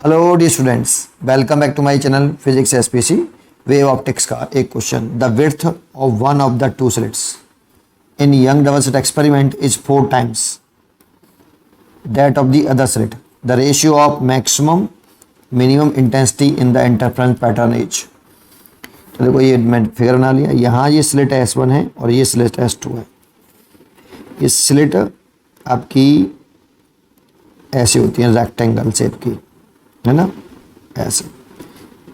Hello dear students, welcome back to my channel physics SPC wave optics का एक क्वेश्चन। The width of one of the two slits in Young double slit experiment is 4 times that of the other slit. The ratio of maximum minimum intensity in the interference pattern is. तो देखो ये मैं figure बना लिया। यहाँ ये slit S1 है और ये स्लिट S2 है। ये स्लिट आपकी ऐसी होती है रेक्टेंगल शेप की, है ना, ऐसे।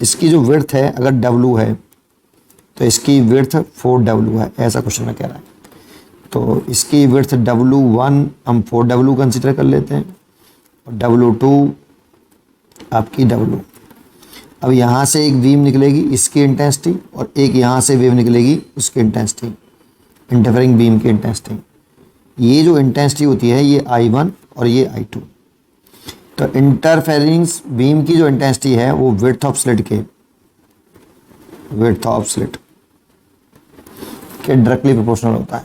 इसकी जो विड्थ है अगर W है तो इसकी विड्थ 4W है, ऐसा क्वेश्चन में कह रहा है। तो इसकी विड्थ W1 हम 4W कंसिडर कर लेते हैं और W2 आपकी W। अब यहाँ से एक बीम निकलेगी इसकी इंटेंसिटी और एक यहाँ से वेव निकलेगी उसकी इंटेंसिटी, इंटरफेरिंग बीम की इंटेंसिटी। ये जो इंटेंसिटी होती है ये I1 और ये I2। तो इंटरफेरिंग बीम की जो इंटेंसिटी है वो विड्थ ऑफ स्लिट के डायरेक्टली प्रोपोर्शनल होता है।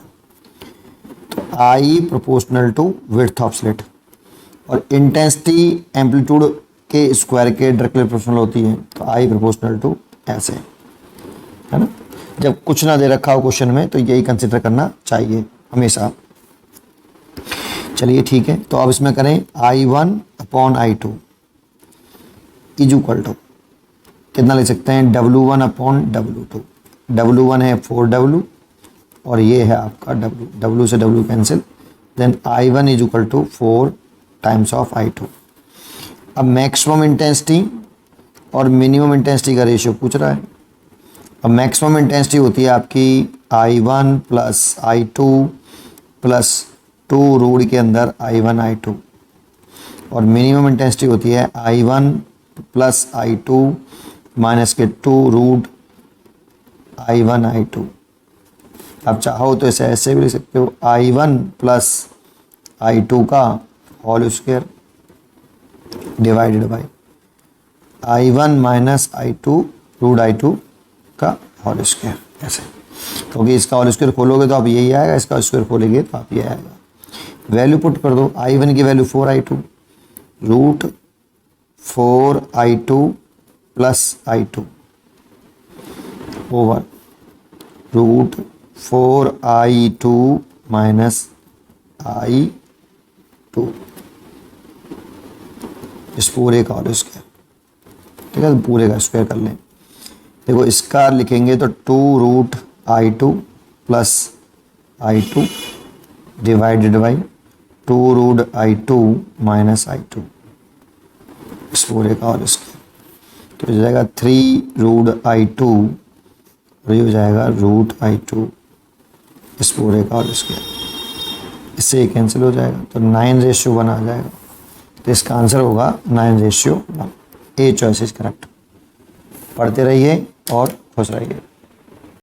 तो I proportional to width of slit और इंटेंसिटी एम्पलीट्यूड के स्क्वायर के डायरेक्टली प्रोपोर्शनल होती है। तो I प्रोपोर्शनल टू ऐसे, है ना। जब कुछ ना दे रखा हो क्वेश्चन में तो यही कंसिडर करना चाहिए हमेशा। चलिए ठीक है, तो अब इसमें करें I1 upon I2 is equal to कितना लिख सकते हैं, W1 अपॉन W2। W1 है 4W और ये है आपका W। W से W cancel, then I1 is equal to 4 times of I2। अब मैक्सिमम इंटेंसिटी और मिनिमम इंटेंसिटी का रेशियो पूछ रहा है। अब मैक्सिमम इंटेंसिटी होती है आपकी I1 plus I2 plus 2 root के अंदर I1 I2 और मिनिमम इंटेंसिटी होती है I1 प्लस I2 माइनस के 2 रूट I1 I2। आप चाहो तो इसे ऐसे भी लिख सकते हो, I1 प्लस I2 का whole square divided by I1 minus I2 root I2 का होल स्क्वायर, ऐसे। क्योंकि इसका होल स्क्वायर खोलोगे तो आप यही आएगा, इसका स्क्वायर खोलेंगे तो आप ये आएगा। वैल्यू पुट कर दो, I1 की value 4I2 root 4I2 plus I2 over root 4I2 minus I2 इस पूरे का होल स्क्वायर। ठीक है, तो पूरे का स्क्वायर कर लें। देखो इसका लिखेंगे तो 2 root I2 plus I2 divided by 2 root I2 minus I2 इस पूरे का होल स्क्वायर। तो हो जाएगा 3 रूट I2 और ये हो जाएगा रूट I2 इस पूरे का होल स्क्वायर। इससे कैंसिल हो जाएगा तो 9:1 आ जाएगा। तो इसका आंसर होगा 9:1। A choice is correct. पढ़ते रहिए और खुश रहिए।